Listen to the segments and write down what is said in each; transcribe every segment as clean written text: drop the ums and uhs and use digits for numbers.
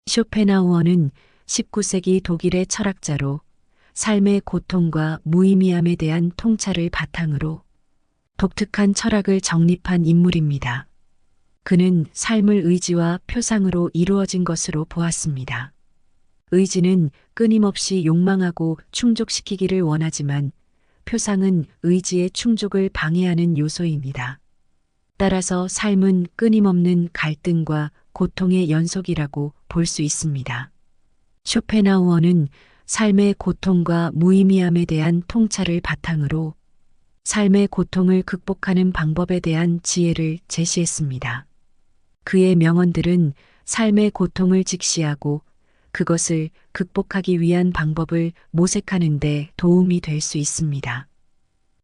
쇼펜하우어는 19세기 독일의 철학자로 삶의 고통과 무의미함에 대한 통찰을 바탕으로 독특한 철학을 정립한 인물입니다. 그는 삶을 의지와 표상으로 이루어진 것으로 보았습니다. 의지는 끊임없이 욕망하고 충족시키기를 원하지만 표상은 의지의 충족을 방해하는 요소입니다. 따라서 삶은 끊임없는 갈등과 고통의 연속이라고 볼 수 있습니다. 쇼펜하우어는 삶의 고통과 무의미함에 대한 통찰을 바탕으로 삶의 고통을 극복하는 방법에 대한 지혜를 제시했습니다. 그의 명언들은 삶의 고통을 직시하고 그것을 극복하기 위한 방법을 모색하는 데 도움이 될 수 있습니다.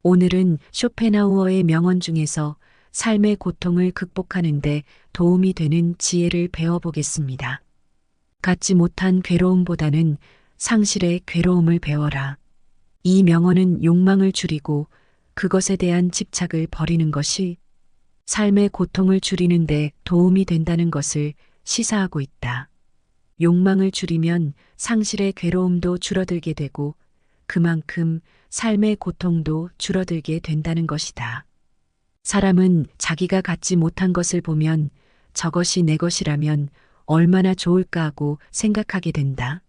오늘은 쇼펜하우어의 명언 중에서 삶의 고통을 극복하는 데 도움이 되는 지혜를 배워보겠습니다. 갖지 못한 괴로움보다는 상실의 괴로움을 배워라. 이 명언은 욕망을 줄이고 그것에 대한 집착을 버리는 것이 삶의 고통을 줄이는 데 도움이 된다는 것을 시사하고 있다. 욕망을 줄이면 상실의 괴로움도 줄어들게 되고 그만큼 삶의 고통도 줄어들게 된다는 것이다. 사람은 자기가 갖지 못한 것을 보면 저것이 내 것이라면 얼마나 좋을까 하고 생각하게 된다.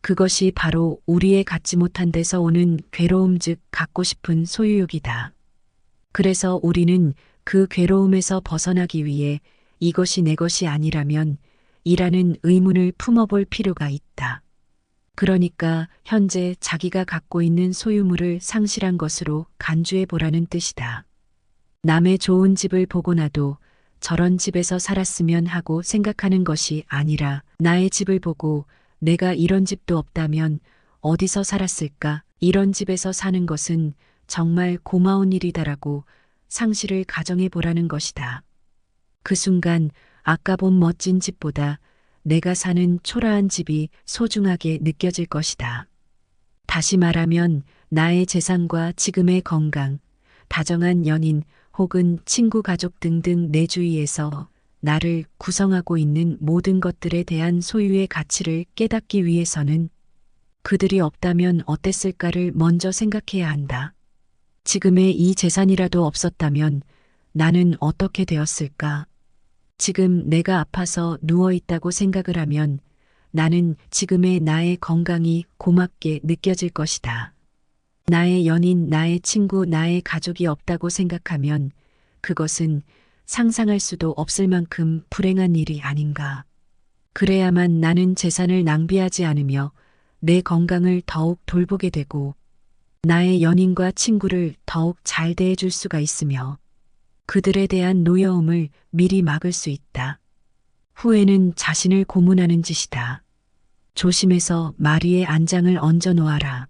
그것이 바로 우리의 갖지 못한 데서 오는 괴로움 즉 갖고 싶은 소유욕이다. 그래서 우리는 그 괴로움에서 벗어나기 위해 이것이 내 것이 아니라면 이라는 의문을 품어볼 필요가 있다. 그러니까 현재 자기가 갖고 있는 소유물을 상실한 것으로 간주해 보라는 뜻이다. 남의 좋은 집을 보고 나도 저런 집에서 살았으면 하고 생각하는 것이 아니라 나의 집을 보고 내가 이런 집도 없다면 어디서 살았을까? 이런 집에서 사는 것은 정말 고마운 일이다라고 상실을 가정해 보라는 것이다. 그 순간 아까 본 멋진 집보다 내가 사는 초라한 집이 소중하게 느껴질 것이다. 다시 말하면 나의 재산과 지금의 건강, 다정한 연인 혹은 친구 가족 등등 내 주위에서 나를 구성하고 있는 모든 것들에 대한 소유의 가치를 깨닫기 위해서는 그들이 없다면 어땠을까를 먼저 생각해야 한다. 지금의 이 재산이라도 없었다면 나는 어떻게 되었을까? 지금 내가 아파서 누워 있다고 생각을 하면 나는 지금의 나의 건강이 고맙게 느껴질 것이다. 나의 연인, 나의 친구, 나의 가족이 없다고 생각하면 그것은 상상할 수도 없을 만큼 불행한 일이 아닌가. 그래야만 나는 재산을 낭비하지 않으며 내 건강을 더욱 돌보게 되고 나의 연인과 친구를 더욱 잘 대해줄 수가 있으며 그들에 대한 노여움을 미리 막을 수 있다. 후회는 자신을 고문하는 짓이다. 조심해서 마리의 안장을 얹어 놓아라.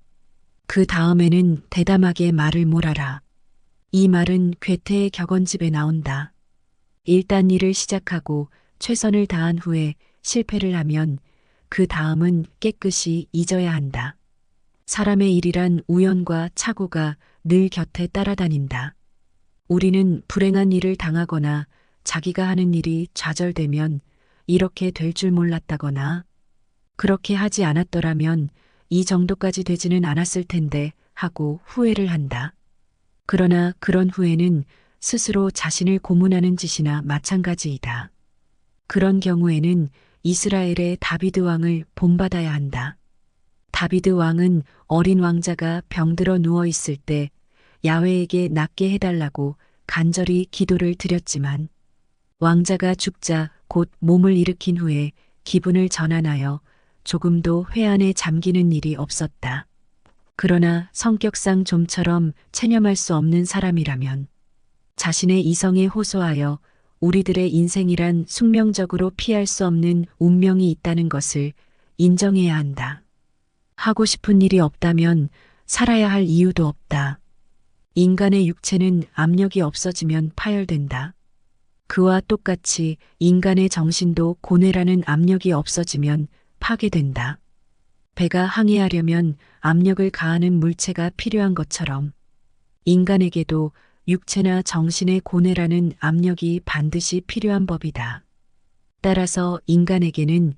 그 다음에는 대담하게 말을 몰아라. 이 말은 괴테의 격언집에 나온다. 일단 일을 시작하고 최선을 다한 후에 실패를 하면 그 다음은 깨끗이 잊어야 한다. 사람의 일이란 우연과 착오가 늘 곁에 따라다닌다. 우리는 불행한 일을 당하거나 자기가 하는 일이 좌절되면 이렇게 될 줄 몰랐다거나 그렇게 하지 않았더라면 이 정도까지 되지는 않았을 텐데 하고 후회를 한다. 그러나 그런 후회는 스스로 자신을 고문하는 짓이나 마찬가지이다. 그런 경우에는 이스라엘의 다비드 왕을 본받아야 한다. 다비드 왕은 어린 왕자가 병들어 누워 있을 때 야훼에게 낫게 해달라고 간절히 기도를 드렸지만 왕자가 죽자 곧 몸을 일으킨 후에 기분을 전환하여 조금도 회한에 잠기는 일이 없었다. 그러나 성격상 좀처럼 체념할 수 없는 사람이라면 자신의 이성에 호소하여 우리들의 인생이란 숙명적으로 피할 수 없는 운명이 있다는 것을 인정해야 한다. 하고 싶은 일이 없다면 살아야 할 이유도 없다. 인간의 육체는 압력이 없어지면 파열된다. 그와 똑같이 인간의 정신도 고뇌라는 압력이 없어지면 파괴된다. 배가 항해하려면 압력을 가하는 물체가 필요한 것처럼 인간에게도 육체나 정신의 고뇌라는 압력이 반드시 필요한 법이다. 따라서 인간에게는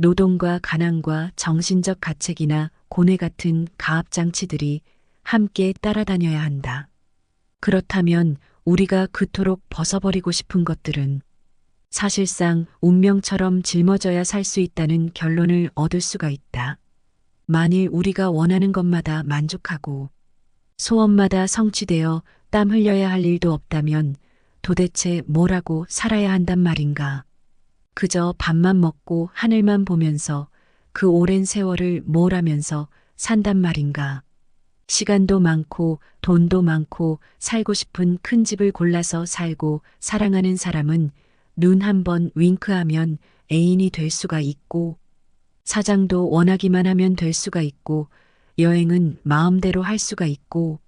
노동과 가난과 정신적 가책이나 고뇌 같은 가압장치들이 함께 따라다녀야 한다. 그렇다면 우리가 그토록 벗어버리고 싶은 것들은 사실상 운명처럼 짊어져야 살 수 있다는 결론을 얻을 수가 있다. 만일 우리가 원하는 것마다 만족하고 소원마다 성취되어 땀 흘려야 할 일도 없다면 도대체 뭐라고 살아야 한단 말인가? 그저 밥만 먹고 하늘만 보면서 그 오랜 세월을 뭘 하면서 산단 말인가? 시간도 많고 돈도 많고 살고 싶은 큰 집을 골라서 살고 사랑하는 사람은 눈 한 번 윙크하면 애인이 될 수가 있고 사장도 원하기만 하면 될 수가 있고 여행은 마음대로 할 수가 있고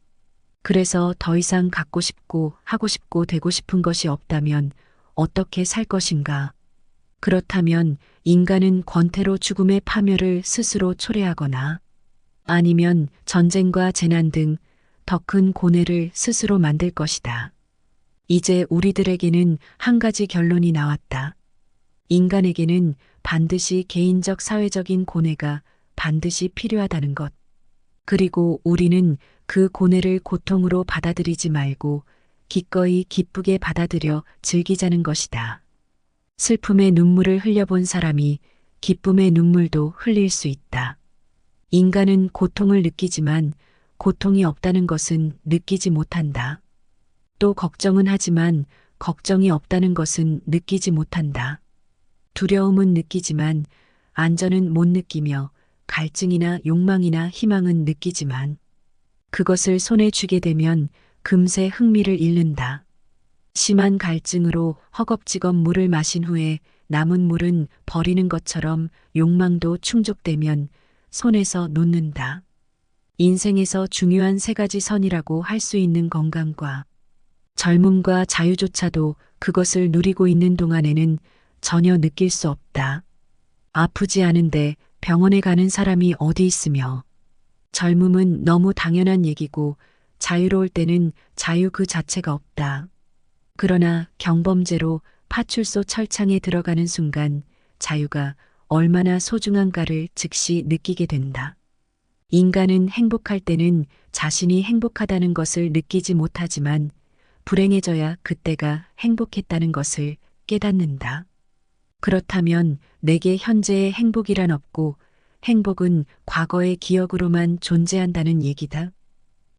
그래서 더 이상 갖고 싶고 하고 싶고 되고 싶은 것이 없다면 어떻게 살 것인가? 그렇다면 인간은 권태로 죽음의 파멸을 스스로 초래하거나 아니면 전쟁과 재난 등 더 큰 고뇌를 스스로 만들 것이다. 이제 우리들에게는 한 가지 결론이 나왔다. 인간에게는 반드시 개인적 사회적인 고뇌가 반드시 필요하다는 것. 그리고 우리는 그 고뇌를 고통으로 받아들이지 말고 기꺼이 기쁘게 받아들여 즐기자는 것이다. 슬픔의 눈물을 흘려본 사람이 기쁨의 눈물도 흘릴 수 있다. 인간은 고통을 느끼지만 고통이 없다는 것은 느끼지 못한다. 또 걱정은 하지만 걱정이 없다는 것은 느끼지 못한다. 두려움은 느끼지만 안전은 못 느끼며 갈증이나 욕망이나 희망은 느끼지만 그것을 손에 쥐게 되면 금세 흥미를 잃는다. 심한 갈증으로 허겁지겁 물을 마신 후에 남은 물은 버리는 것처럼 욕망도 충족되면 손에서 놓는다. 인생에서 중요한 세 가지 선이라고 할 수 있는 건강과 젊음과 자유조차도 그것을 누리고 있는 동안에는 전혀 느낄 수 없다. 아프지 않은데 병원에 가는 사람이 어디 있으며 젊음은 너무 당연한 얘기고 자유로울 때는 자유 그 자체가 없다. 그러나 경범죄로 파출소 철창에 들어가는 순간 자유가 얼마나 소중한가를 즉시 느끼게 된다. 인간은 행복할 때는 자신이 행복하다는 것을 느끼지 못하지만 불행해져야 그때가 행복했다는 것을 깨닫는다. 그렇다면 내게 현재의 행복이란 없고 행복은 과거의 기억으로만 존재한다는 얘기다.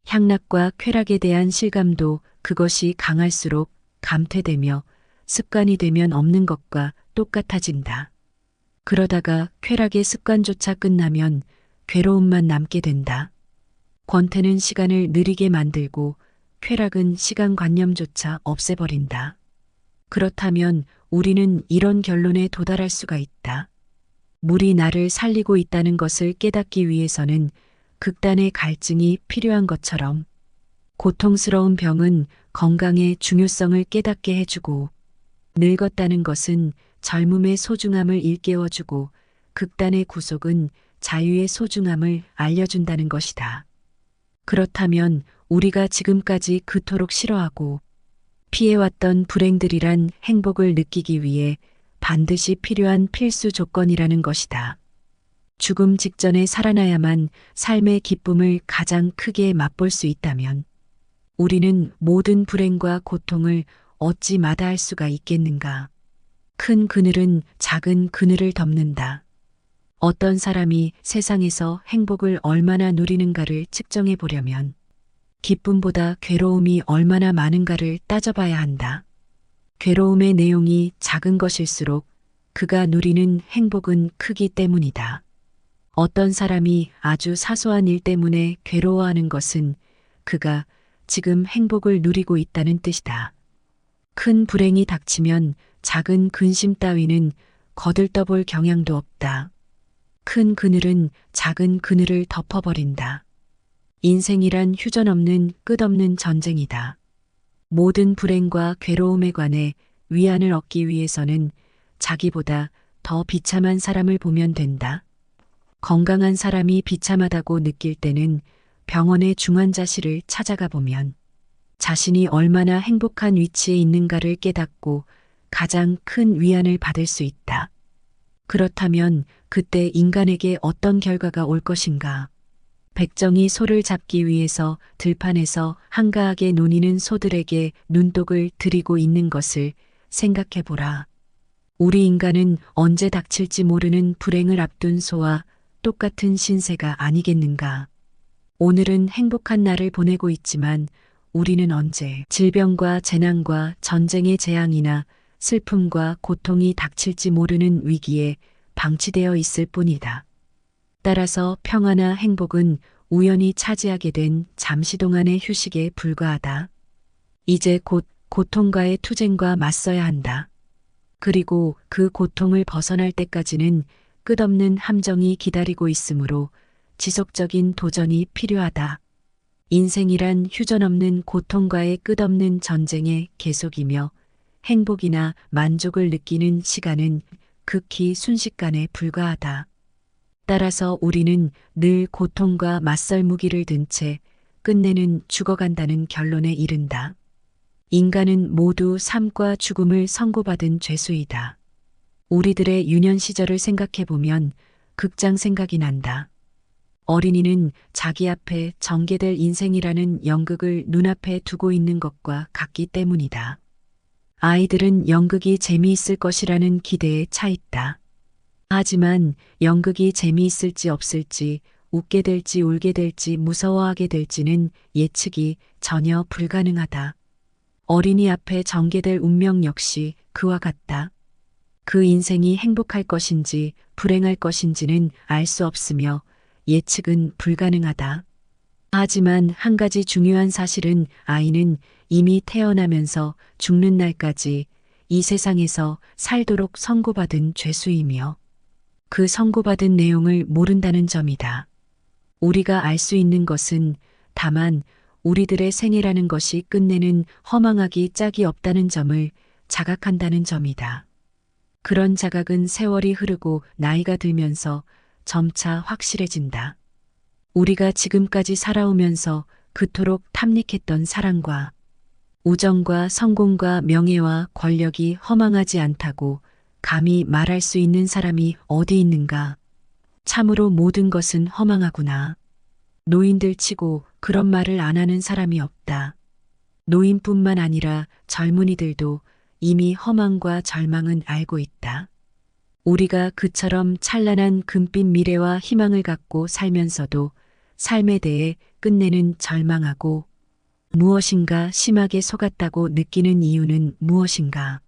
향락과 쾌락에 대한 실감도 그것이 강할수록 감퇴되며 습관이 되면 없는 것과 똑같아진다. 그러다가 쾌락의 습관조차 끝나면 괴로움만 남게 된다. 권태는 시간을 느리게 만들고 쾌락은 시간관념조차 없애버린다. 그렇다면 우리는 이런 결론에 도달할 수가 있다. 물이 나를 살리고 있다는 것을 깨닫기 위해서는 극단의 갈증이 필요한 것처럼 고통스러운 병은 건강의 중요성을 깨닫게 해주고 늙었다는 것은 젊음의 소중함을 일깨워주고 극단의 구속은 자유의 소중함을 알려준다는 것이다. 그렇다면 우리가 지금까지 그토록 싫어하고 피해왔던 불행들이란 행복을 느끼기 위해 반드시 필요한 필수 조건이라는 것이다. 죽음 직전에 살아나야만 삶의 기쁨을 가장 크게 맛볼 수 있다면 우리는 모든 불행과 고통을 어찌 마다할 수가 있겠는가? 큰 그늘은 작은 그늘을 덮는다. 어떤 사람이 세상에서 행복을 얼마나 누리는가를 측정해 보려면 기쁨보다 괴로움이 얼마나 많은가를 따져봐야 한다. 괴로움의 내용이 작은 것일수록 그가 누리는 행복은 크기 때문이다. 어떤 사람이 아주 사소한 일 때문에 괴로워하는 것은 그가 지금 행복을 누리고 있다는 뜻이다. 큰 불행이 닥치면 작은 근심 따위는 거들떠볼 경향도 없다. 큰 그늘은 작은 그늘을 덮어버린다. 인생이란 휴전없는 끝없는 전쟁이다. 모든 불행과 괴로움에 관해 위안을 얻기 위해서는 자기보다 더 비참한 사람을 보면 된다. 건강한 사람이 비참하다고 느낄 때는 병원의 중환자실을 찾아가 보면 자신이 얼마나 행복한 위치에 있는가를 깨닫고 가장 큰 위안을 받을 수 있다. 그렇다면 그때 인간에게 어떤 결과가 올 것인가? 백정이 소를 잡기 위해서 들판에서 한가하게 노니는 소들에게 눈독을 들이고 있는 것을 생각해 보라. 우리 인간은 언제 닥칠지 모르는 불행을 앞둔 소와 똑같은 신세가 아니겠는가? 오늘은 행복한 날을 보내고 있지만 우리는 언제 질병과 재난과 전쟁의 재앙이나 슬픔과 고통이 닥칠지 모르는 위기에 방치되어 있을 뿐이다. 따라서 평화나 행복은 우연히 차지하게 된 잠시 동안의 휴식에 불과하다. 이제 곧 고통과의 투쟁과 맞서야 한다. 그리고 그 고통을 벗어날 때까지는 끝없는 함정이 기다리고 있으므로 지속적인 도전이 필요하다. 인생이란 휴전없는 고통과의 끝없는 전쟁의 계속이며 행복이나 만족을 느끼는 시간은 극히 순식간에 불과하다. 따라서 우리는 늘 고통과 맞설 무기를 든 채 끝내는 죽어간다는 결론에 이른다. 인간은 모두 삶과 죽음을 선고받은 죄수이다. 우리들의 유년 시절을 생각해보면 극장 생각이 난다. 어린이는 자기 앞에 전개될 인생이라는 연극을 눈앞에 두고 있는 것과 같기 때문이다. 아이들은 연극이 재미있을 것이라는 기대에 차 있다. 하지만 연극이 재미있을지 없을지, 웃게 될지 울게 될지 무서워하게 될지는 예측이 전혀 불가능하다. 어린이 앞에 전개될 운명 역시 그와 같다. 그 인생이 행복할 것인지 불행할 것인지는 알 수 없으며 예측은 불가능하다. 하지만 한 가지 중요한 사실은 아이는 이미 태어나면서 죽는 날까지 이 세상에서 살도록 선고받은 죄수이며 그 선고받은 내용을 모른다는 점이다. 우리가 알 수 있는 것은 다만 우리들의 생애라는 것이 끝내는 허망하기 짝이 없다는 점을 자각한다는 점이다. 그런 자각은 세월이 흐르고 나이가 들면서 점차 확실해진다. 우리가 지금까지 살아오면서 그토록 탐닉했던 사랑과 우정과 성공과 명예와 권력이 허망하지 않다고 감히 말할 수 있는 사람이 어디 있는가? 참으로 모든 것은 허망하구나. 노인들 치고 그런 말을 안 하는 사람이 없다. 노인뿐만 아니라 젊은이들도 이미 허망과 절망은 알고 있다. 우리가 그처럼 찬란한 금빛 미래와 희망을 갖고 살면서도 삶에 대해 끝내는 절망하고 무엇인가 심하게 속았다고 느끼는 이유는 무엇인가?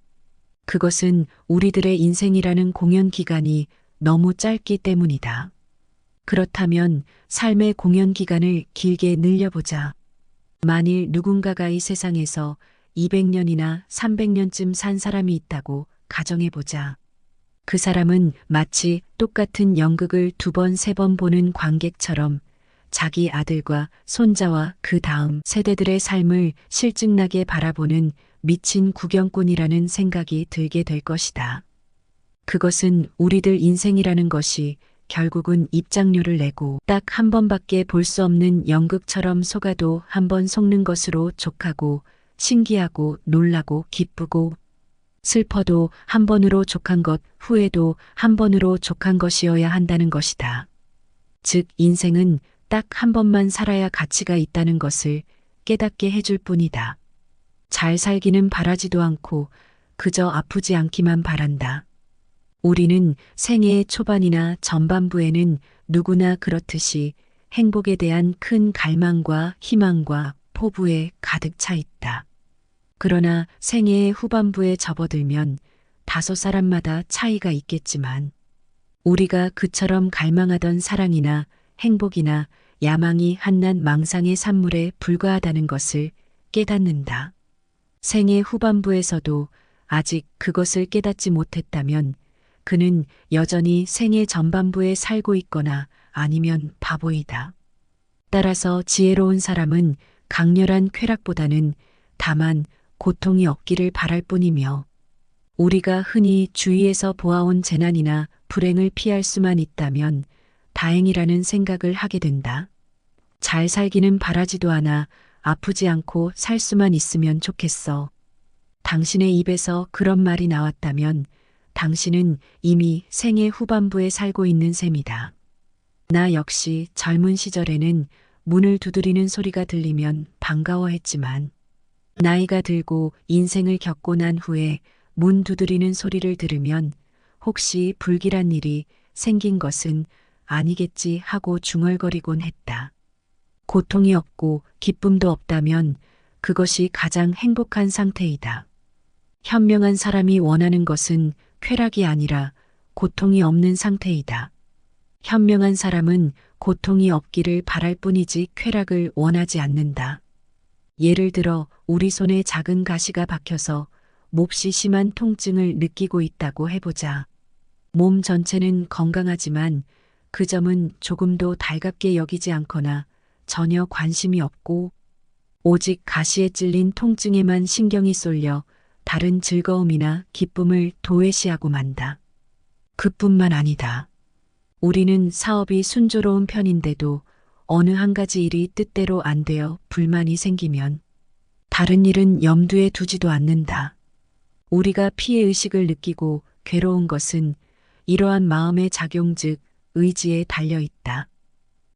그것은 우리들의 인생이라는 공연 기간이 너무 짧기 때문이다. 그렇다면 삶의 공연 기간을 길게 늘려보자. 만일 누군가가 이 세상에서 200년이나 300년쯤 산 사람이 있다고 가정해보자. 그 사람은 마치 똑같은 연극을 2번, 3번 보는 관객처럼 자기 아들과 손자와 그 다음 세대들의 삶을 실증나게 바라보는 미친 구경꾼이라는 생각이 들게 될 것이다. 그것은 우리들 인생이라는 것이 결국은 입장료를 내고 딱 한 번밖에 볼 수 없는 연극처럼 속아도 한 번 속는 것으로 족하고 신기하고 놀라고 기쁘고 슬퍼도 한 번으로 족한 것, 후회도 한 번으로 족한 것이어야 한다는 것이다. 즉 인생은 딱 한 번만 살아야 가치가 있다는 것을 깨닫게 해줄 뿐이다. 잘 살기는 바라지도 않고 그저 아프지 않기만 바란다. 우리는 생애의 초반이나 전반부에는 누구나 그렇듯이 행복에 대한 큰 갈망과 희망과 포부에 가득 차 있다. 그러나 생애의 후반부에 접어들면 다소 사람마다 차이가 있겠지만 우리가 그처럼 갈망하던 사랑이나 행복이나 야망이 한낱 망상의 산물에 불과하다는 것을 깨닫는다. 생애 후반부에서도 아직 그것을 깨닫지 못했다면 그는 여전히 생애 전반부에 살고 있거나 아니면 바보이다. 따라서 지혜로운 사람은 강렬한 쾌락보다는 다만 고통이 없기를 바랄 뿐이며 우리가 흔히 주위에서 보아온 재난이나 불행을 피할 수만 있다면 다행이라는 생각을 하게 된다. 잘 살기는 바라지도 않아 아프지 않고 살 수만 있으면 좋겠어. 당신의 입에서 그런 말이 나왔다면 당신은 이미 생애 후반부에 살고 있는 셈이다. 나 역시 젊은 시절에는 문을 두드리는 소리가 들리면 반가워했지만 나이가 들고 인생을 겪고 난 후에 문 두드리는 소리를 들으면 혹시 불길한 일이 생긴 것은 아니겠지 하고 중얼거리곤 했다. 고통이 없고 기쁨도 없다면 그것이 가장 행복한 상태이다. 현명한 사람이 원하는 것은 쾌락이 아니라 고통이 없는 상태이다. 현명한 사람은 고통이 없기를 바랄 뿐이지 쾌락을 원하지 않는다. 예를 들어 우리 손에 작은 가시가 박혀서 몹시 심한 통증을 느끼고 있다고 해보자. 몸 전체는 건강하지만 그 점은 조금도 달갑게 여기지 않거나 전혀 관심이 없고 오직 가시에 찔린 통증에만 신경이 쏠려 다른 즐거움이나 기쁨을 도외시하고 만다. 그뿐만 아니다. 우리는 사업이 순조로운 편인데도 어느 한 가지 일이 뜻대로 안 되어 불만이 생기면 다른 일은 염두에 두지도 않는다. 우리가 피해의식을 느끼고 괴로운 것은 이러한 마음의 작용 즉 의지에 달려 있다.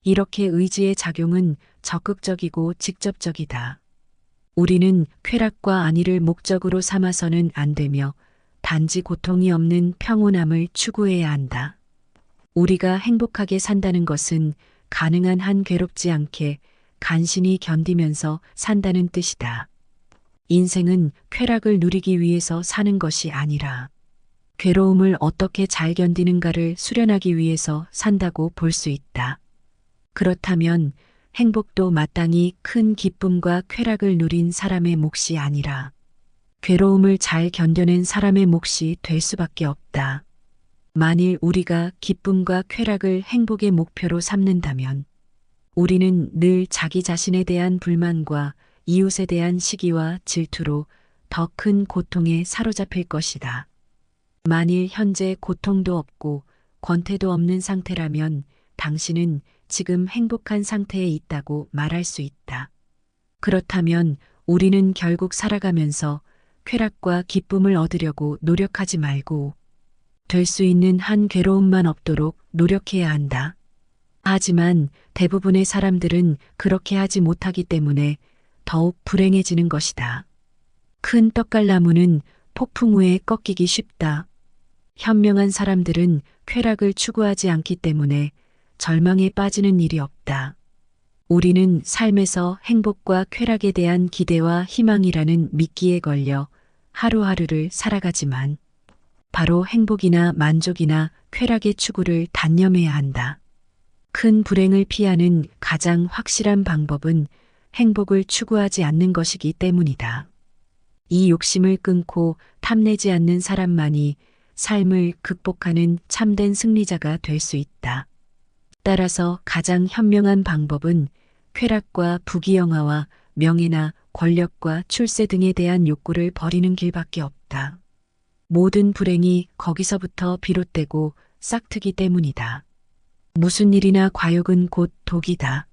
이렇게 의지의 작용은 적극적이고 직접적이다. 우리는 쾌락과 안위를 목적으로 삼아서는 안 되며 단지 고통이 없는 평온함을 추구해야 한다. 우리가 행복하게 산다는 것은 가능한 한 괴롭지 않게 간신히 견디면서 산다는 뜻이다. 인생은 쾌락을 누리기 위해서 사는 것이 아니라 괴로움을 어떻게 잘 견디는가를 수련하기 위해서 산다고 볼 수 있다. 그렇다면 행복도 마땅히 큰 기쁨과 쾌락을 누린 사람의 몫이 아니라 괴로움을 잘 견뎌낸 사람의 몫이 될 수밖에 없다. 만일 우리가 기쁨과 쾌락을 행복의 목표로 삼는다면 우리는 늘 자기 자신에 대한 불만과 이웃에 대한 시기와 질투로 더 큰 고통에 사로잡힐 것이다. 만일 현재 고통도 없고 권태도 없는 상태라면 당신은 지금 행복한 상태에 있다고 말할 수 있다. 그렇다면 우리는 결국 살아가면서 쾌락과 기쁨을 얻으려고 노력하지 말고 될 수 있는 한 괴로움만 없도록 노력해야 한다. 하지만 대부분의 사람들은 그렇게 하지 못하기 때문에 더욱 불행해지는 것이다. 큰 떡갈나무는 폭풍 후에 꺾이기 쉽다. 현명한 사람들은 쾌락을 추구하지 않기 때문에 절망에 빠지는 일이 없다. 우리는 삶에서 행복과 쾌락에 대한 기대와 희망이라는 미끼에 걸려 하루하루를 살아가지만 바로 행복이나 만족이나 쾌락의 추구를 단념해야 한다. 큰 불행을 피하는 가장 확실한 방법은 행복을 추구하지 않는 것이기 때문이다. 이 욕심을 끊고 탐내지 않는 사람만이 삶을 극복하는 참된 승리자가 될 수 있다. 따라서 가장 현명한 방법은 쾌락과 부귀영화와 명예나 권력과 출세 등에 대한 욕구를 버리는 길밖에 없다. 모든 불행이 거기서부터 비롯되고 싹트기 때문이다. 무슨 일이나 과욕은 곧 독이다.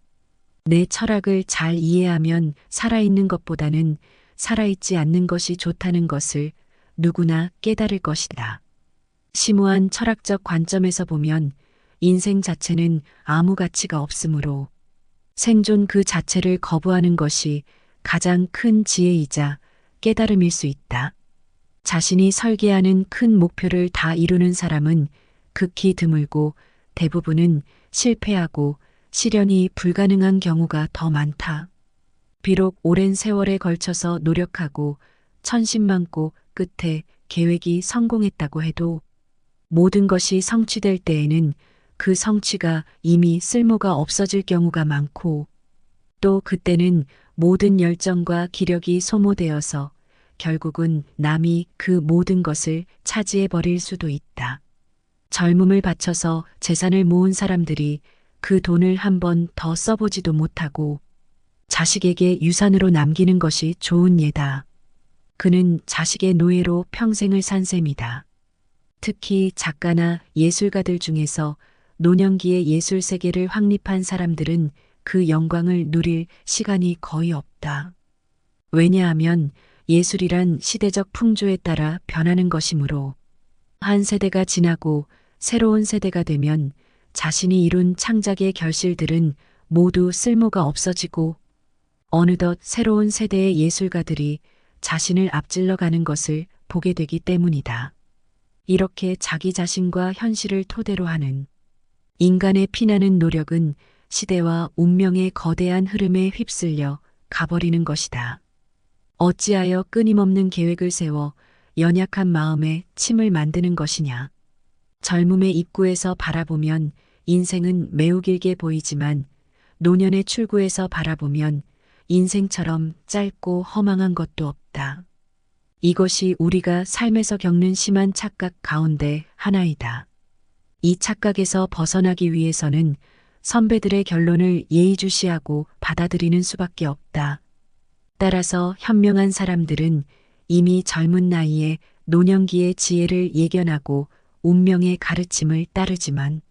내 철학을 잘 이해하면 살아있는 것보다는 살아있지 않는 것이 좋다는 것을 누구나 깨달을 것이다. 심오한 철학적 관점에서 보면 인생 자체는 아무 가치가 없으므로 생존 그 자체를 거부하는 것이 가장 큰 지혜이자 깨달음일 수 있다. 자신이 설계하는 큰 목표를 다 이루는 사람은 극히 드물고 대부분은 실패하고 실현이 불가능한 경우가 더 많다. 비록 오랜 세월에 걸쳐서 노력하고 천신만고 끝에 계획이 성공했다고 해도 모든 것이 성취될 때에는 그 성취가 이미 쓸모가 없어질 경우가 많고 또 그때는 모든 열정과 기력이 소모되어서 결국은 남이 그 모든 것을 차지해 버릴 수도 있다. 젊음을 바쳐서 재산을 모은 사람들이 그 돈을 한 번 더 써보지도 못하고 자식에게 유산으로 남기는 것이 좋은 예다. 그는 자식의 노예로 평생을 산 셈이다. 특히 작가나 예술가들 중에서 노년기에 예술 세계를 확립한 사람들은 그 영광을 누릴 시간이 거의 없다. 왜냐하면 예술이란 시대적 풍조에 따라 변하는 것이므로. 한 세대가 지나고 새로운 세대가 되면 자신이 이룬 창작의 결실들은 모두 쓸모가 없어지고 어느덧 새로운 세대의 예술가들이 자신을 앞질러 가는 것을 보게 되기 때문이다. 이렇게 자기 자신과 현실을 토대로 하는 인간의 피나는 노력은 시대와 운명의 거대한 흐름에 휩쓸려 가버리는 것이다. 어찌하여 끊임없는 계획을 세워 연약한 마음에 침을 만드는 것이냐. 젊음의 입구에서 바라보면 인생은 매우 길게 보이지만 노년의 출구에서 바라보면 인생처럼 짧고 허망한 것도 없다. 이것이 우리가 삶에서 겪는 심한 착각 가운데 하나이다. 이 착각에서 벗어나기 위해서는 선배들의 결론을 예의주시하고 받아들이는 수밖에 없다. 따라서 현명한 사람들은 이미 젊은 나이에 노년기의 지혜를 예견하고 운명의 가르침을 따르지만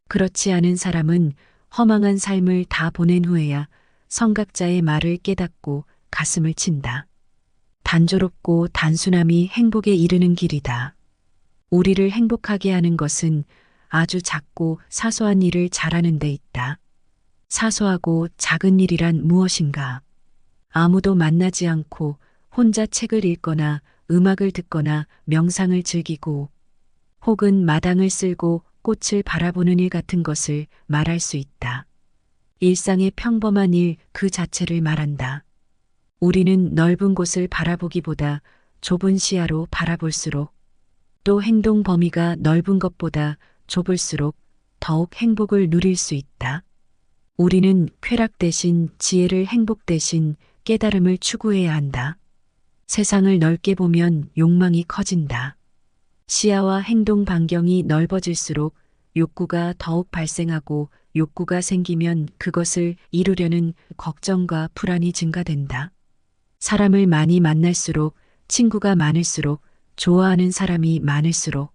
그렇지 않은 사람은 허망한 삶을 다 보낸 후에야 성각자의 말을 깨닫고 가슴을 친다. 단조롭고 단순함이 행복에 이르는 길이다. 우리를 행복하게 하는 것은 아주 작고 사소한 일을 잘하는 데 있다. 사소하고 작은 일이란 무엇인가? 아무도 만나지 않고 혼자 책을 읽거나 음악을 듣거나 명상을 즐기고 혹은 마당을 쓸고 꽃을 바라보는 일 같은 것을 말할 수 있다. 일상의 평범한 일 그 자체를 말한다. 우리는 넓은 곳을 바라보기보다 좁은 시야로 바라볼수록 또 행동 범위가 넓은 것보다 좁을수록 더욱 행복을 누릴 수 있다. 우리는 쾌락 대신 지혜를 행복 대신 깨달음을 추구해야 한다. 세상을 넓게 보면 욕망이 커진다. 시야와 행동 반경이 넓어질수록 욕구가 더욱 발생하고 욕구가 생기면 그것을 이루려는 걱정과 불안이 증가된다. 사람을 많이 만날수록 친구가 많을수록 좋아하는 사람이 많을수록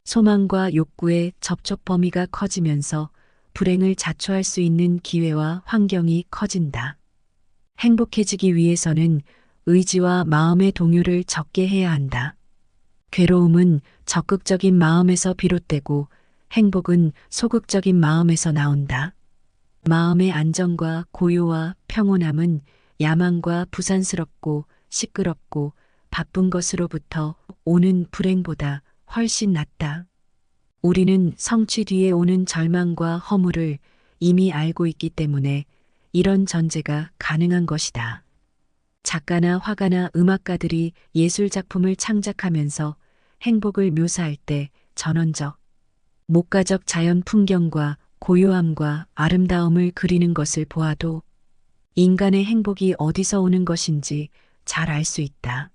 소망과 욕구의 접촉 범위가 커지면서 불행을 자초할 수 있는 기회와 환경이 커진다. 행복해지기 위해서는 의지와 마음의 동요를 적게 해야 한다. 괴로움은 적극적인 마음에서 비롯되고 행복은 소극적인 마음에서 나온다. 마음의 안정과 고요와 평온함은 야망과 부산스럽고 시끄럽고 바쁜 것으로부터 오는 불행보다 훨씬 낫다. 우리는 성취 뒤에 오는 절망과 허물을 이미 알고 있기 때문에 이런 전제가 가능한 것이다. 작가나 화가나 음악가들이 예술작품을 창작하면서 행복을 묘사할 때 전원적, 목가적 자연 풍경과 고요함과 아름다움을 그리는 것을 보아도 인간의 행복이 어디서 오는 것인지 잘 알 수 있다.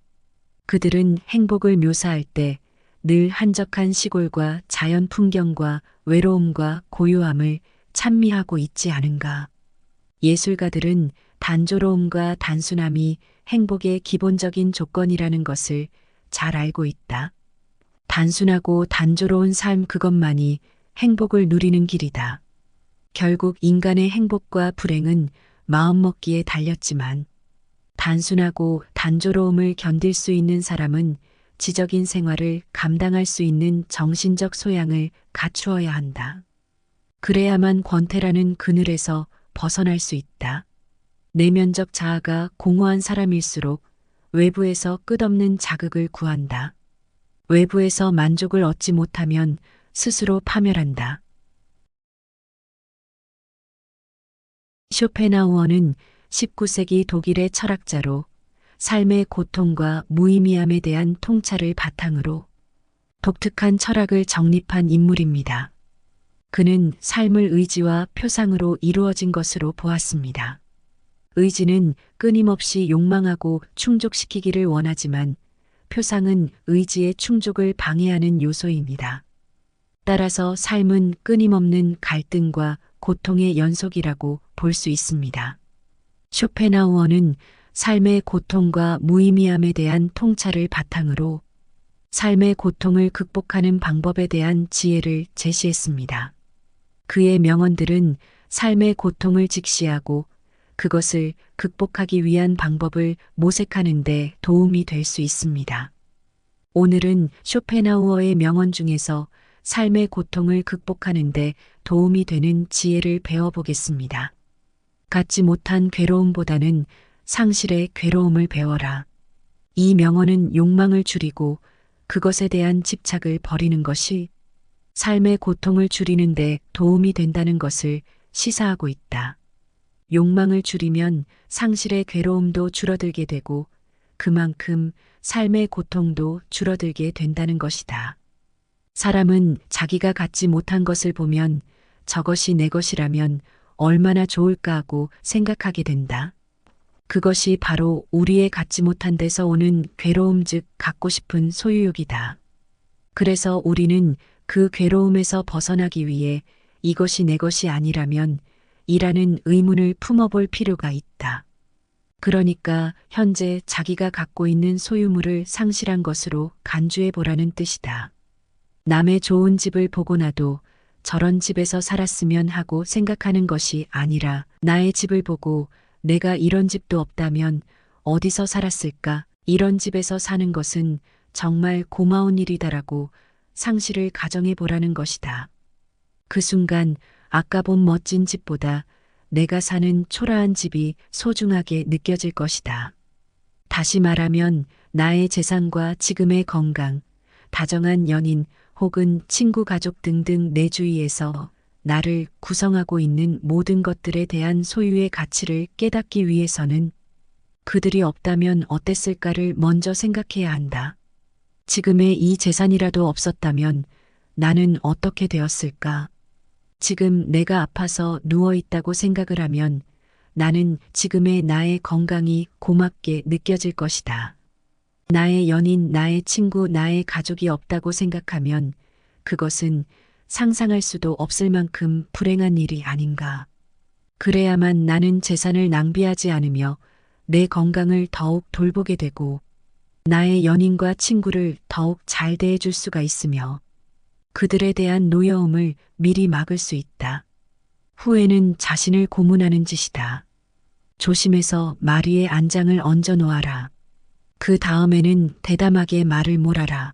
그들은 행복을 묘사할 때 늘 한적한 시골과 자연 풍경과 외로움과 고요함을 찬미하고 있지 않은가. 예술가들은 단조로움과 단순함이 행복의 기본적인 조건이라는 것을 잘 알고 있다. 단순하고 단조로운 삶 그것만이 행복을 누리는 길이다. 결국 인간의 행복과 불행은 마음먹기에 달렸지만 단순하고 단조로움을 견딜 수 있는 사람은 지적인 생활을 감당할 수 있는 정신적 소양을 갖추어야 한다. 그래야만 권태라는 그늘에서 벗어날 수 있다. 내면적 자아가 공허한 사람일수록 외부에서 끝없는 자극을 구한다. 외부에서 만족을 얻지 못하면 스스로 파멸한다. 쇼펜하우어는 19세기 독일의 철학자로 삶의 고통과 무의미함에 대한 통찰을 바탕으로 독특한 철학을 정립한 인물입니다. 그는 삶을 의지와 표상으로 이루어진 것으로 보았습니다. 의지는 끊임없이 욕망하고 충족시키기를 원하지만 표상은 의지의 충족을 방해하는 요소입니다. 따라서 삶은 끊임없는 갈등과 고통의 연속이라고 볼 수 있습니다. 쇼펜하우어는 삶의 고통과 무의미함에 대한 통찰을 바탕으로 삶의 고통을 극복하는 방법에 대한 지혜를 제시했습니다. 그의 명언들은 삶의 고통을 직시하고 그것을 극복하기 위한 방법을 모색하는 데 도움이 될 수 있습니다. 오늘은 쇼펜하우어의 명언 중에서 삶의 고통을 극복하는데 도움이 되는 지혜를 배워보겠습니다. 갖지 못한 괴로움보다는 상실의 괴로움을 배워라. 이 명언은 욕망을 줄이고 그것에 대한 집착을 버리는 것이 삶의 고통을 줄이는데 도움이 된다는 것을 시사하고 있다. 욕망을 줄이면 상실의 괴로움도 줄어들게 되고 그만큼 삶의 고통도 줄어들게 된다는 것이다. 사람은 자기가 갖지 못한 것을 보면 저것이 내 것이라면 얼마나 좋을까 하고 생각하게 된다. 그것이 바로 우리의 갖지 못한 데서 오는 괴로움 즉 갖고 싶은 소유욕이다. 그래서 우리는 그 괴로움에서 벗어나기 위해 이것이 내 것이 아니라면 이라는 의문을 품어볼 필요가 있다. 그러니까 현재 자기가 갖고 있는 소유물을 상실한 것으로 간주해 보라는 뜻이다. 남의 좋은 집을 보고 나도 저런 집에서 살았으면 하고 생각하는 것이 아니라 나의 집을 보고 내가 이런 집도 없다면 어디서 살았을까? 이런 집에서 사는 것은 정말 고마운 일이다라고 상실을 가정해 보라는 것이다. 그 순간 아까 본 멋진 집보다 내가 사는 초라한 집이 소중하게 느껴질 것이다. 다시 말하면 나의 재산과 지금의 건강, 다정한 연인 혹은 친구 가족 등등 내 주위에서 나를 구성하고 있는 모든 것들에 대한 소유의 가치를 깨닫기 위해서는 그들이 없다면 어땠을까를 먼저 생각해야 한다. 지금의 이 재산이라도 없었다면 나는 어떻게 되었을까? 지금 내가 아파서 누워 있다고 생각을 하면 나는 지금의 나의 건강이 고맙게 느껴질 것이다. 나의 연인, 나의 친구, 나의 가족이 없다고 생각하면 그것은 상상할 수도 없을 만큼 불행한 일이 아닌가. 그래야만 나는 재산을 낭비하지 않으며 내 건강을 더욱 돌보게 되고 나의 연인과 친구를 더욱 잘 대해줄 수가 있으며 그들에 대한 노여움을 미리 막을 수 있다. 후회는 자신을 고문하는 짓이다. 조심해서 말 위에 안장을 얹어 놓아라. 그 다음에는 대담하게 말을 몰아라.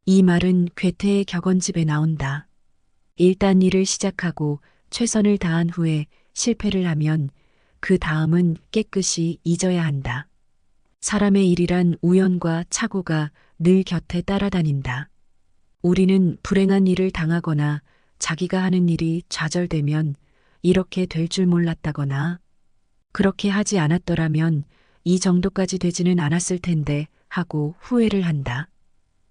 이 말은 괴테의 격언집에 나온다. 일단 일을 시작하고 최선을 다한 후에 실패를 하면 그 다음은 깨끗이 잊어야 한다. 사람의 일이란 우연과 착오가 늘 곁에 따라다닌다. 우리는 불행한 일을 당하거나 자기가 하는 일이 좌절되면 이렇게 될 줄 몰랐다거나 그렇게 하지 않았더라면 이 정도까지 되지는 않았을 텐데 하고 후회를 한다.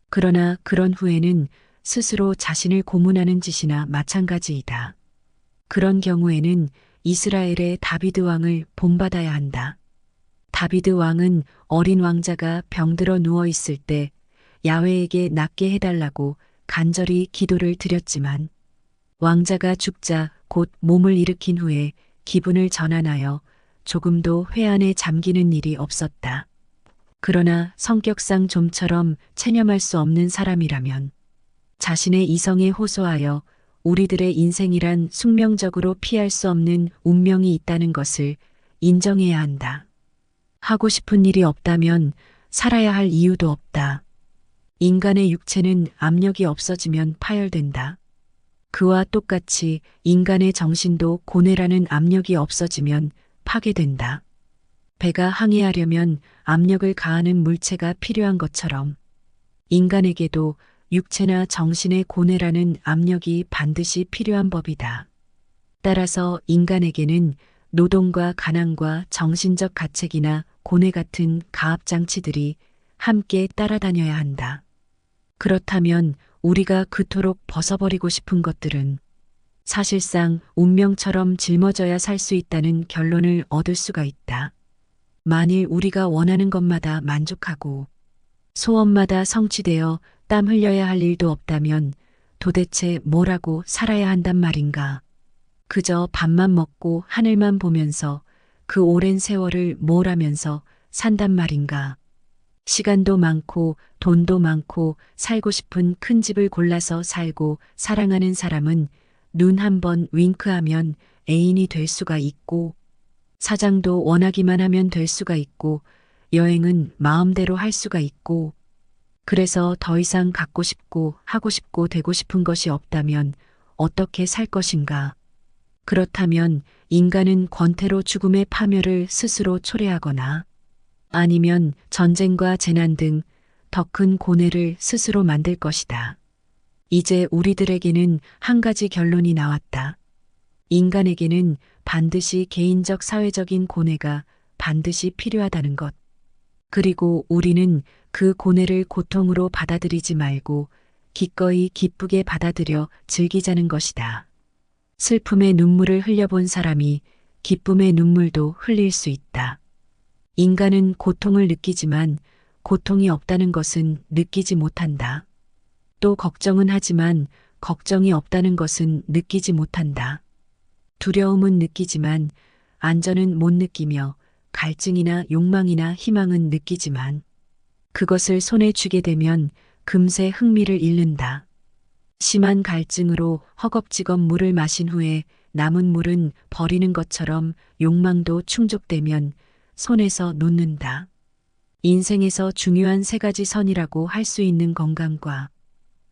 그러나 그런 후회는 스스로 자신을 고문하는 짓이나 마찬가지이다. 그런 경우에는 이스라엘의 다비드 왕을 본받아야 한다. 다비드 왕은 어린 왕자가 병들어 누워 있을 때 야훼에게 낫게 해달라고 간절히 기도를 드렸지만 왕자가 죽자 곧 몸을 일으킨 후에 기분을 전환하여 조금도 회한에 잠기는 일이 없었다. 그러나 성격상 좀처럼 체념할 수 없는 사람이라면 자신의 이성에 호소하여 우리들의 인생이란 숙명적으로 피할 수 없는 운명이 있다는 것을 인정해야 한다. 하고 싶은 일이 없다면 살아야 할 이유도 없다. 인간의 육체는 압력이 없어지면 파열된다. 그와 똑같이 인간의 정신도 고뇌라는 압력이 없어지면 파괴된다. 배가 항해하려면 압력을 가하는 물체가 필요한 것처럼 인간에게도 육체나 정신의 고뇌라는 압력이 반드시 필요한 법이다. 따라서 인간에게는 노동과 가난과 정신적 가책이나 고뇌 같은 가압장치들이 함께 따라다녀야 한다. 그렇다면 우리가 그토록 벗어버리고 싶은 것들은 사실상 운명처럼 짊어져야 살 수 있다는 결론을 얻을 수가 있다. 만일 우리가 원하는 것마다 만족하고 소원마다 성취되어 땀 흘려야 할 일도 없다면 도대체 뭐라고 살아야 한단 말인가? 그저 밥만 먹고 하늘만 보면서 그 오랜 세월을 뭘 하면서 산단 말인가? 시간도 많고 돈도 많고 살고 싶은 큰 집을 골라서 살고 사랑하는 사람은 눈 한 번 윙크하면 애인이 될 수가 있고 사장도 원하기만 하면 될 수가 있고 여행은 마음대로 할 수가 있고 그래서 더 이상 갖고 싶고 하고 싶고 되고 싶은 것이 없다면 어떻게 살 것인가? 그렇다면 인간은 권태로 죽음의 파멸을 스스로 초래하거나 아니면 전쟁과 재난 등 더 큰 고뇌를 스스로 만들 것이다. 이제 우리들에게는 한 가지 결론이 나왔다. 인간에게는 반드시 개인적 사회적인 고뇌가 반드시 필요하다는 것. 그리고 우리는 그 고뇌를 고통으로 받아들이지 말고 기꺼이 기쁘게 받아들여 즐기자는 것이다. 슬픔의 눈물을 흘려본 사람이 기쁨의 눈물도 흘릴 수 있다. 인간은 고통을 느끼지만 고통이 없다는 것은 느끼지 못한다. 또 걱정은 하지만 걱정이 없다는 것은 느끼지 못한다. 두려움은 느끼지만 안전은 못 느끼며 갈증이나 욕망이나 희망은 느끼지만 그것을 손에 쥐게 되면 금세 흥미를 잃는다. 심한 갈증으로 허겁지겁 물을 마신 후에 남은 물은 버리는 것처럼 욕망도 충족되면 손에서 놓는다. 인생에서 중요한 세 가지 선이라고 할 수 있는 건강과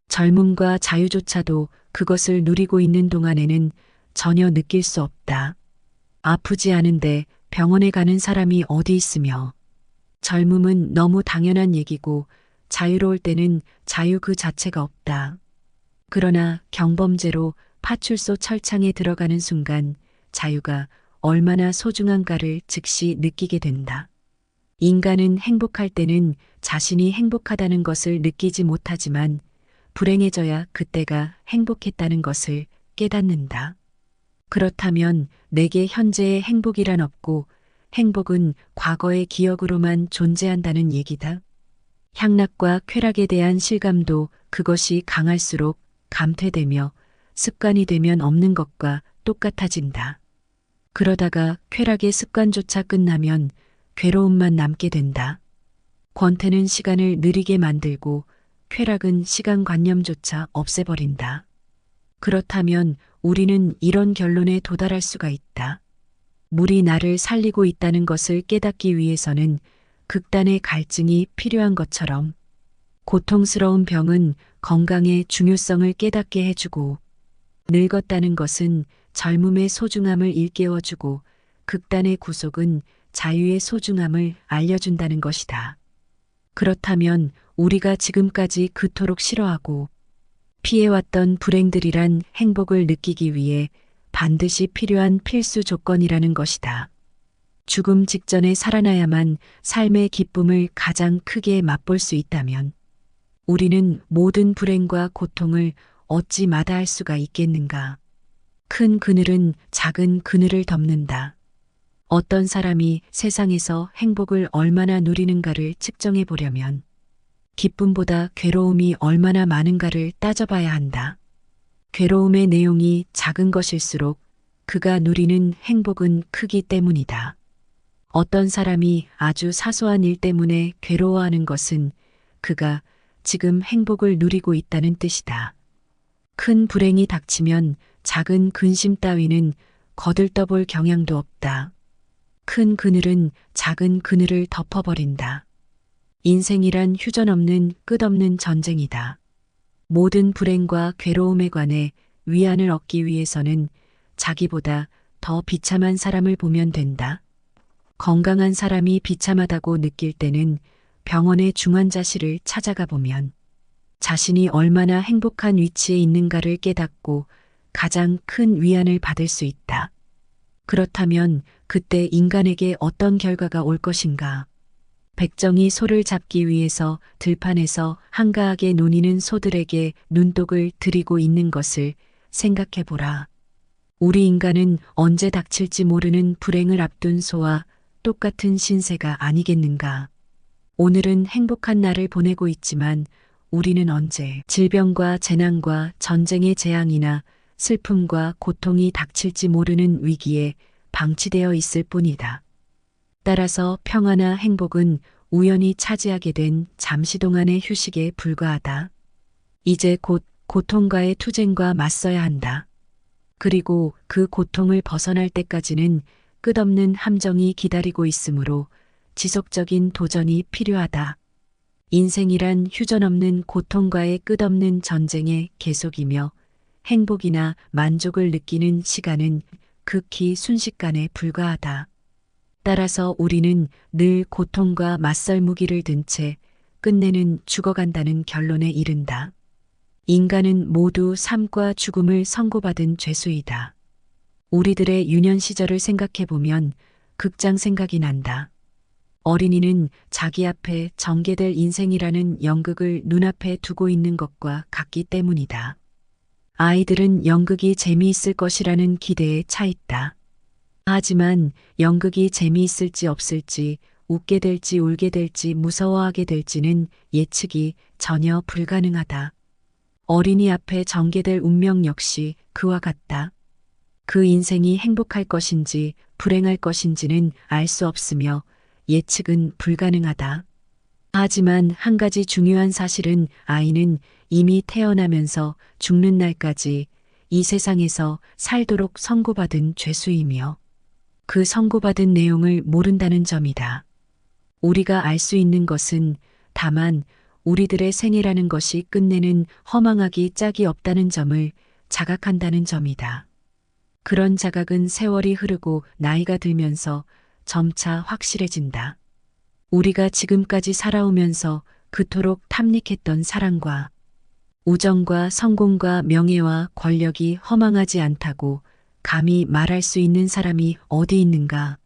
젊음과 자유조차도 그것을 누리고 있는 동안에는 전혀 느낄 수 없다. 아프지 않은데 병원에 가는 사람이 어디 있으며 젊음은 너무 당연한 얘기고 자유로울 때는 자유 그 자체가 없다. 그러나 경범죄로 파출소 철창에 들어가는 순간 자유가 얼마나 소중한가를 즉시 느끼게 된다. 인간은 행복할 때는 자신이 행복하다는 것을 느끼지 못하지만 불행해져야 그때가 행복했다는 것을 깨닫는다. 그렇다면 내게 현재의 행복이란 없고 행복은 과거의 기억으로만 존재한다는 얘기다. 향락과 쾌락에 대한 실감도 그것이 강할수록 감퇴되며 습관이 되면 없는 것과 똑같아진다. 그러다가 쾌락의 습관조차 끝나면 괴로움만 남게 된다. 권태는 시간을 느리게 만들고 쾌락은 시간관념조차 없애버린다. 그렇다면 우리는 이런 결론에 도달할 수가 있다. 물이 나를 살리고 있다는 것을 깨닫기 위해서는 극단의 갈증이 필요한 것처럼 고통스러운 병은 건강의 중요성을 깨닫게 해주고 늙었다는 것은 젊음의 소중함을 일깨워주고 극단의 구속은 자유의 소중함을 알려준다는 것이다. 그렇다면 우리가 지금까지 그토록 싫어하고 피해왔던 불행들이란 행복을 느끼기 위해 반드시 필요한 필수 조건이라는 것이다. 죽음 직전에 살아나야만 삶의 기쁨을 가장 크게 맛볼 수 있다면 우리는 모든 불행과 고통을 어찌 마다할 수가 있겠는가? 큰 그늘은 작은 그늘을 덮는다. 어떤 사람이 세상에서 행복을 얼마나 누리는가를 측정해 보려면 기쁨보다 괴로움이 얼마나 많은가를 따져봐야 한다. 괴로움의 내용이 작은 것일수록 그가 누리는 행복은 크기 때문이다. 어떤 사람이 아주 사소한 일 때문에 괴로워하는 것은 그가 지금 행복을 누리고 있다는 뜻이다. 큰 불행이 닥치면 작은 근심 따위는 거들떠볼 경향도 없다. 큰 그늘은 작은 그늘을 덮어버린다. 인생이란 휴전없는 끝없는 전쟁이다. 모든 불행과 괴로움에 관해 위안을 얻기 위해서는 자기보다 더 비참한 사람을 보면 된다. 건강한 사람이 비참하다고 느낄 때는 병원의 중환자실을 찾아가 보면 자신이 얼마나 행복한 위치에 있는가를 깨닫고 가장 큰 위안을 받을 수 있다. 그렇다면 그때 인간에게 어떤 결과가 올 것인가? 백정이 소를 잡기 위해서 들판에서 한가하게 노니는 소들에게 눈독을 들이고 있는 것을 생각해 보라. 우리 인간은 언제 닥칠지 모르는 불행을 앞둔 소와 똑같은 신세가 아니겠는가? 오늘은 행복한 날을 보내고 있지만 우리는 언제 질병과 재난과 전쟁의 재앙이나 슬픔과 고통이 닥칠지 모르는 위기에 방치되어 있을 뿐이다. 따라서 평화나 행복은 우연히 차지하게 된 잠시 동안의 휴식에 불과하다. 이제 곧 고통과의 투쟁과 맞서야 한다. 그리고 그 고통을 벗어날 때까지는 끝없는 함정이 기다리고 있으므로 지속적인 도전이 필요하다. 인생이란 휴전없는 고통과의 끝없는 전쟁의 계속이며 행복이나 만족을 느끼는 시간은 극히 순식간에 불과하다. 따라서 우리는 늘 고통과 맞설 무기를 든 채 끝내는 죽어간다는 결론에 이른다. 인간은 모두 삶과 죽음을 선고받은 죄수이다. 우리들의 유년 시절을 생각해보면 극장 생각이 난다. 어린이는 자기 앞에 전개될 인생이라는 연극을 눈앞에 두고 있는 것과 같기 때문이다. 아이들은 연극이 재미있을 것이라는 기대에 차 있다. 하지만 연극이 재미있을지 없을지, 웃게 될지 울게 될지 무서워하게 될지는 예측이 전혀 불가능하다. 어린이 앞에 전개될 운명 역시 그와 같다. 그 인생이 행복할 것인지 불행할 것인지는 알 수 없으며 예측은 불가능하다. 하지만 한 가지 중요한 사실은 아이는 이미 태어나면서 죽는 날까지 이 세상에서 살도록 선고받은 죄수이며 그 선고받은 내용을 모른다는 점이다. 우리가 알 수 있는 것은 다만 우리들의 생애라는 것이 끝내는 허망하기 짝이 없다는 점을 자각한다는 점이다. 그런 자각은 세월이 흐르고 나이가 들면서 점차 확실해진다. 우리가 지금까지 살아오면서 그토록 탐닉했던 사랑과 우정과 성공과 명예와 권력이 허망하지 않다고 감히 말할 수 있는 사람이 어디 있는가?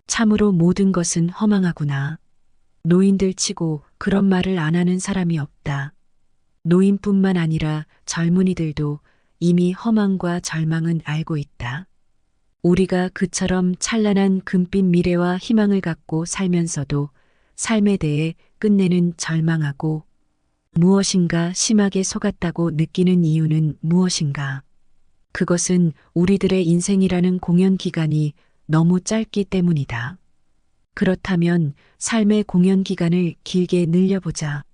참으로 모든 것은 허망하구나. 노인들 치고 그런 말을 안 하는 사람이 없다. 노인뿐만 아니라 젊은이들도 이미 허망과 절망은 알고 있다. 우리가 그처럼 찬란한 금빛 미래와 희망을 갖고 살면서도 삶에 대해 끝내는 절망하고 무엇인가 심하게 속았다고 느끼는 이유는 무엇인가? 그것은 우리들의 인생이라는 공연 기간이 너무 짧기 때문이다. 그렇다면 삶의 공연 기간을 길게 늘려보자.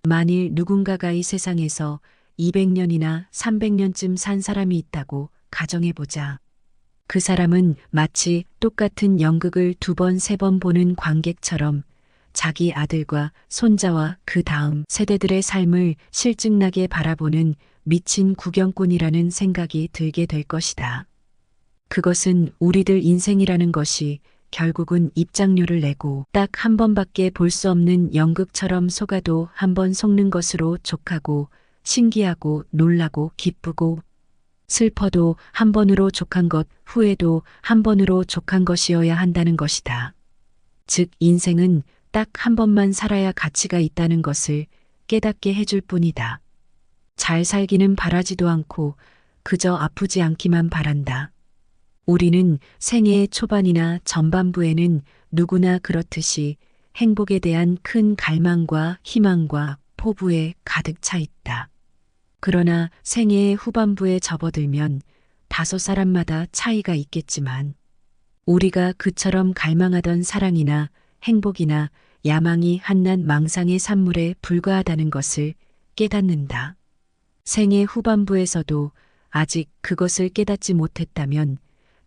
만일 누군가가 이 세상에서 200년이나 300년쯤 산 사람이 있다고 가정해보자. 그 사람은 마치 똑같은 연극을 2번, 3번 보는 관객처럼 자기 아들과 손자와 그 다음 세대들의 삶을 실증나게 바라보는 미친 구경꾼이라는 생각이 들게 될 것이다. 그것은 우리들 인생이라는 것이 결국은 입장료를 내고 딱 한 번밖에 볼 수 없는 연극처럼 속아도 한 번 속는 것으로 족하고 신기하고 놀라고 기쁘고 슬퍼도 한 번으로 족한 것, 후회도 한 번으로 족한 것이어야 한다는 것이다. 즉 인생은 딱 한 번만 살아야 가치가 있다는 것을 깨닫게 해줄 뿐이다. 잘 살기는 바라지도 않고 그저 아프지 않기만 바란다. 우리는 생애의 초반이나 전반부에는 누구나 그렇듯이 행복에 대한 큰 갈망과 희망과 포부에 가득 차 있다. 그러나 생애의 후반부에 접어들면 다소 사람마다 차이가 있겠지만 우리가 그처럼 갈망하던 사랑이나 행복이나 야망이 한낱 망상의 산물에 불과하다는 것을 깨닫는다. 생애 후반부에서도 아직 그것을 깨닫지 못했다면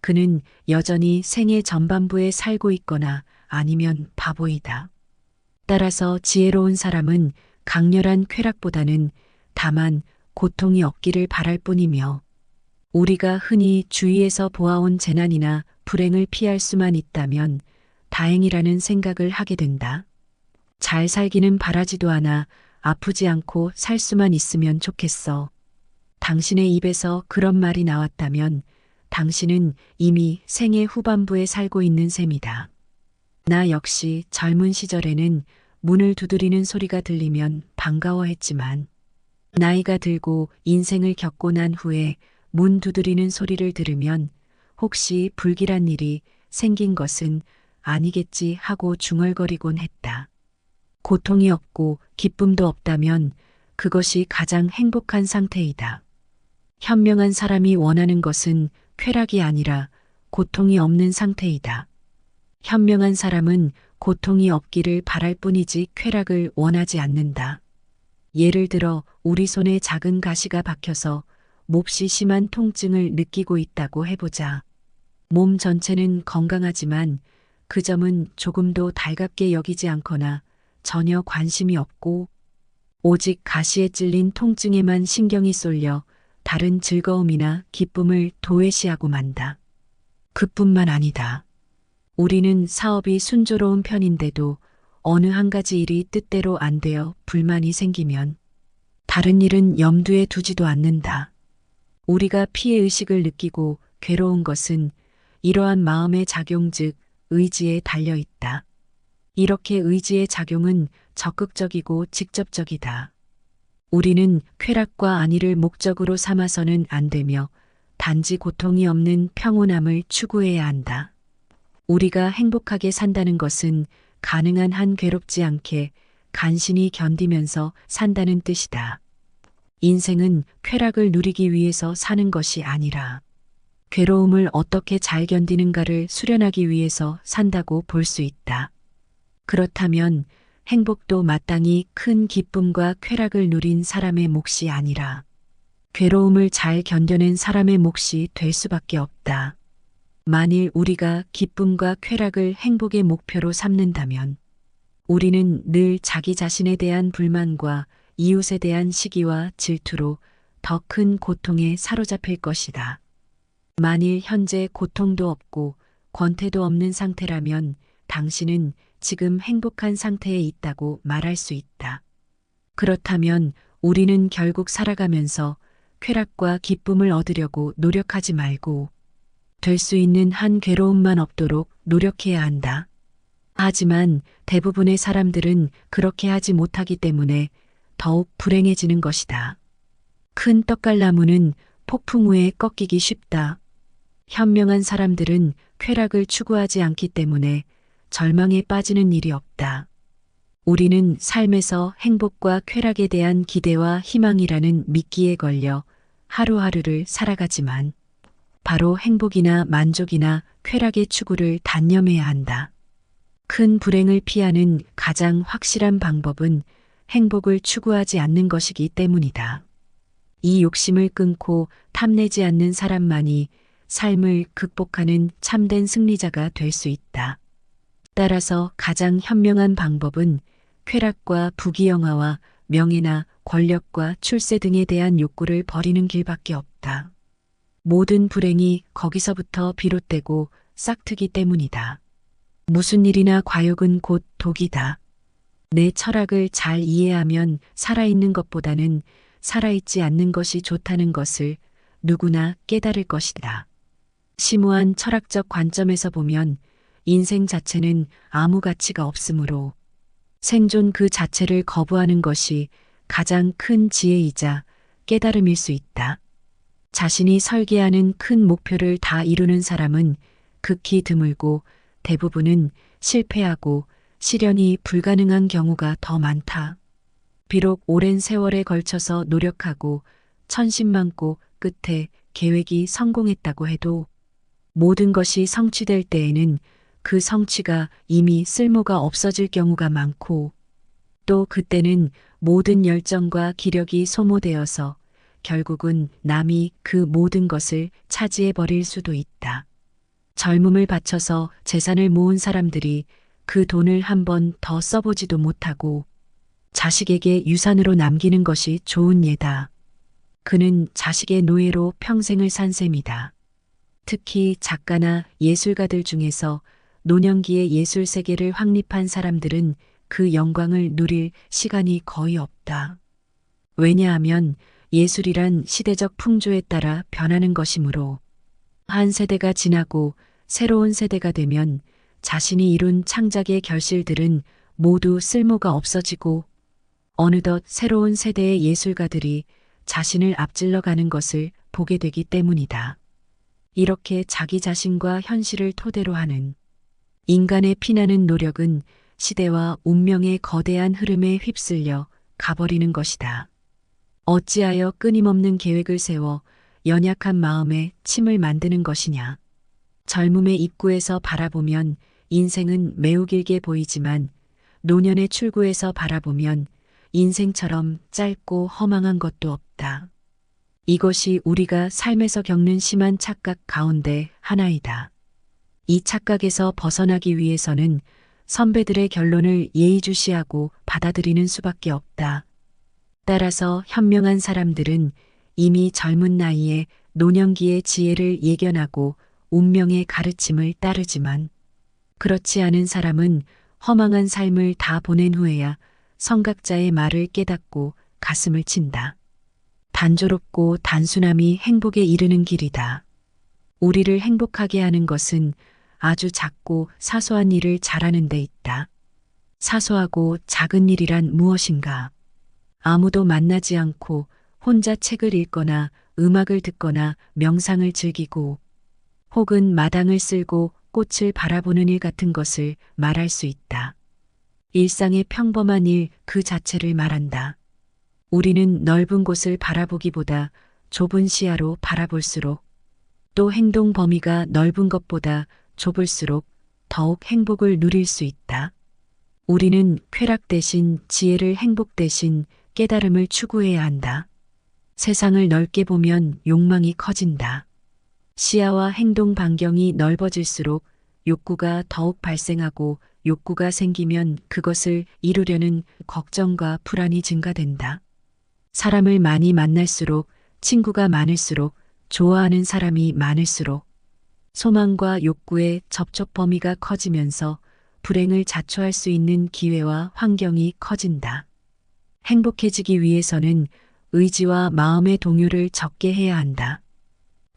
그는 여전히 생애 전반부에 살고 있거나 아니면 바보이다. 따라서 지혜로운 사람은 강렬한 쾌락보다는 다만 고통이 없기를 바랄 뿐이며 우리가 흔히 주위에서 보아온 재난이나 불행을 피할 수만 있다면 다행이라는 생각을 하게 된다. 잘 살기는 바라지도 않아 아프지 않고 살 수만 있으면 좋겠어. 당신의 입에서 그런 말이 나왔다면 당신은 이미 생애 후반부에 살고 있는 셈이다. 나 역시 젊은 시절에는 문을 두드리는 소리가 들리면 반가워했지만 나이가 들고 인생을 겪고 난 후에 문 두드리는 소리를 들으면 혹시 불길한 일이 생긴 것은 아니겠지 하고 중얼거리곤 했다. 고통이 없고 기쁨도 없다면 그것이 가장 행복한 상태이다. 현명한 사람이 원하는 것은 쾌락이 아니라 고통이 없는 상태이다. 현명한 사람은 고통이 없기를 바랄 뿐이지 쾌락을 원하지 않는다. 예를 들어 우리 손에 작은 가시가 박혀서 몹시 심한 통증을 느끼고 있다고 해보자. 몸 전체는 건강하지만 그 점은 조금도 달갑게 여기지 않거나 전혀 관심이 없고 오직 가시에 찔린 통증에만 신경이 쏠려 다른 즐거움이나 기쁨을 도외시하고 만다. 그뿐만 아니다. 우리는 사업이 순조로운 편인데도 어느 한 가지 일이 뜻대로 안 되어 불만이 생기면 다른 일은 염두에 두지도 않는다. 우리가 피해의식을 느끼고 괴로운 것은 이러한 마음의 작용 즉 의지에 달려 있다. 이렇게 의지의 작용은 적극적이고 직접적이다. 우리는 쾌락과 안위를 목적으로 삼아서는 안 되며 단지 고통이 없는 평온함을 추구해야 한다. 우리가 행복하게 산다는 것은 가능한 한 괴롭지 않게 간신히 견디면서 산다는 뜻이다. 인생은 쾌락을 누리기 위해서 사는 것이 아니라 괴로움을 어떻게 잘 견디는가를 수련하기 위해서 산다고 볼 수 있다. 그렇다면 행복도 마땅히 큰 기쁨과 쾌락을 누린 사람의 몫이 아니라 괴로움을 잘 견뎌낸 사람의 몫이 될 수밖에 없다. 만일 우리가 기쁨과 쾌락을 행복의 목표로 삼는다면 우리는 늘 자기 자신에 대한 불만과 이웃에 대한 시기와 질투로 더 큰 고통에 사로잡힐 것이다. 만일 현재 고통도 없고 권태도 없는 상태라면 당신은 지금 행복한 상태에 있다고 말할 수 있다. 그렇다면 우리는 결국 살아가면서 쾌락과 기쁨을 얻으려고 노력하지 말고 될 수 있는 한 괴로움만 없도록 노력해야 한다. 하지만 대부분의 사람들은 그렇게 하지 못하기 때문에 더욱 불행해지는 것이다. 큰 떡갈나무는 폭풍 후에 꺾이기 쉽다. 현명한 사람들은 쾌락을 추구하지 않기 때문에 절망에 빠지는 일이 없다. 우리는 삶에서 행복과 쾌락에 대한 기대와 희망이라는 미끼에 걸려 하루하루를 살아가지만 바로 행복이나 만족이나 쾌락의 추구를 단념해야 한다. 큰 불행을 피하는 가장 확실한 방법은 행복을 추구하지 않는 것이기 때문이다. 이 욕심을 끊고 탐내지 않는 사람만이 삶을 극복하는 참된 승리자가 될 수 있다. 따라서 가장 현명한 방법은 쾌락과 부귀영화와 명예나 권력과 출세 등에 대한 욕구를 버리는 길밖에 없다. 모든 불행이 거기서부터 비롯되고 싹트기 때문이다. 무슨 일이나 과욕은 곧 독이다. 내 철학을 잘 이해하면 살아있는 것보다는 살아있지 않는 것이 좋다는 것을 누구나 깨달을 것이다. 심오한 철학적 관점에서 보면 인생 자체는 아무 가치가 없으므로 생존 그 자체를 거부하는 것이 가장 큰 지혜이자 깨달음일 수 있다. 자신이 설계하는 큰 목표를 다 이루는 사람은 극히 드물고 대부분은 실패하고 실현이 불가능한 경우가 더 많다. 비록 오랜 세월에 걸쳐서 노력하고 천신만고 끝에 계획이 성공했다고 해도 모든 것이 성취될 때에는 그 성취가 이미 쓸모가 없어질 경우가 많고 또 그때는 모든 열정과 기력이 소모되어서 결국은 남이 그 모든 것을 차지해 버릴 수도 있다. 젊음을 바쳐서 재산을 모은 사람들이 그 돈을 한 번 더 써보지도 못하고 자식에게 유산으로 남기는 것이 좋은 예다. 그는 자식의 노예로 평생을 산 셈이다. 특히 작가나 예술가들 중에서 노년기에 예술 세계를 확립한 사람들은 그 영광을 누릴 시간이 거의 없다. 왜냐하면 예술이란 시대적 풍조에 따라 변하는 것이므로 한 세대가 지나고 새로운 세대가 되면 자신이 이룬 창작의 결실들은 모두 쓸모가 없어지고 어느덧 새로운 세대의 예술가들이 자신을 앞질러 가는 것을 보게 되기 때문이다. 이렇게 자기 자신과 현실을 토대로 하는 인간의 피나는 노력은 시대와 운명의 거대한 흐름에 휩쓸려 가버리는 것이다. 어찌하여 끊임없는 계획을 세워 연약한 마음에 침을 만드는 것이냐. 젊음의 입구에서 바라보면 인생은 매우 길게 보이지만 노년의 출구에서 바라보면 인생처럼 짧고 허망한 것도 없다. 이것이 우리가 삶에서 겪는 심한 착각 가운데 하나이다. 이 착각에서 벗어나기 위해서는 선배들의 결론을 예의주시하고 받아들이는 수밖에 없다. 따라서 현명한 사람들은 이미 젊은 나이에 노년기의 지혜를 예견하고 운명의 가르침을 따르지만 그렇지 않은 사람은 허망한 삶을 다 보낸 후에야 성각자의 말을 깨닫고 가슴을 친다. 단조롭고 단순함이 행복에 이르는 길이다. 우리를 행복하게 하는 것은 아주 작고 사소한 일을 잘하는 데 있다. 사소하고 작은 일이란 무엇인가? 아무도 만나지 않고 혼자 책을 읽거나 음악을 듣거나 명상을 즐기고 혹은 마당을 쓸고 꽃을 바라보는 일 같은 것을 말할 수 있다. 일상의 평범한 일 그 자체를 말한다. 우리는 넓은 곳을 바라보기보다 좁은 시야로 바라볼수록 또 행동 범위가 넓은 것보다 좁을수록 더욱 행복을 누릴 수 있다. 우리는 쾌락 대신 지혜를 행복 대신 깨달음을 추구해야 한다. 세상을 넓게 보면 욕망이 커진다. 시야와 행동 반경이 넓어질수록 욕구가 더욱 발생하고 욕구가 생기면 그것을 이루려는 걱정과 불안이 증가된다. 사람을 많이 만날수록 친구가 많을수록 좋아하는 사람이 많을수록 소망과 욕구의 접촉 범위가 커지면서 불행을 자초할 수 있는 기회와 환경이 커진다. 행복해지기 위해서는 의지와 마음의 동요를 적게 해야 한다.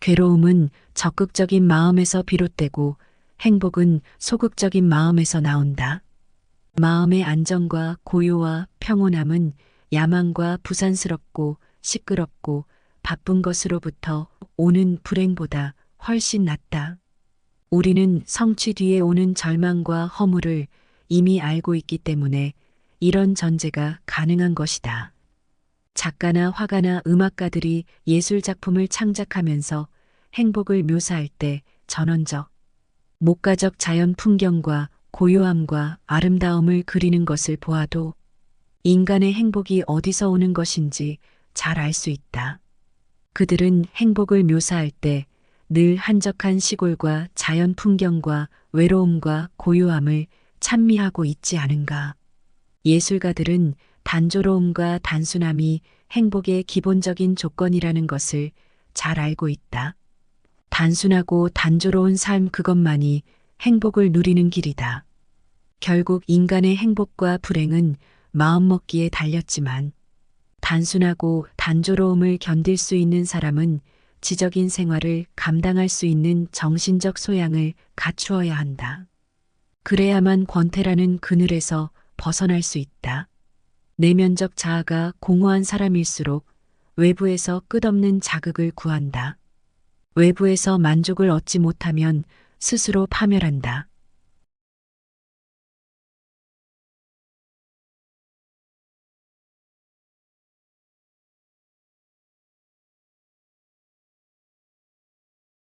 괴로움은 적극적인 마음에서 비롯되고 행복은 소극적인 마음에서 나온다. 마음의 안정과 고요와 평온함은 야망과 부산스럽고 시끄럽고 바쁜 것으로부터 오는 불행보다 훨씬 낫다. 우리는 성취 뒤에 오는 절망과 허물을 이미 알고 있기 때문에 이런 전제가 가능한 것이다. 작가나 화가나 음악가들이 예술 작품을 창작하면서 행복을 묘사할 때 전원적, 목가적 자연 풍경과 고요함과 아름다움을 그리는 것을 보아도 인간의 행복이 어디서 오는 것인지 잘 알 수 있다. 그들은 행복을 묘사할 때 늘 한적한 시골과 자연 풍경과 외로움과 고요함을 찬미하고 있지 않은가. 예술가들은 단조로움과 단순함이 행복의 기본적인 조건이라는 것을 잘 알고 있다. 단순하고 단조로운 삶 그것만이 행복을 누리는 길이다. 결국 인간의 행복과 불행은 마음먹기에 달렸지만 단순하고 단조로움을 견딜 수 있는 사람은 지적인 생활을 감당할 수 있는 정신적 소양을 갖추어야 한다. 그래야만 권태라는 그늘에서 벗어날 수 있다. 내면적 자아가 공허한 사람일수록 외부에서 끝없는 자극을 구한다. 외부에서 만족을 얻지 못하면 스스로 파멸한다.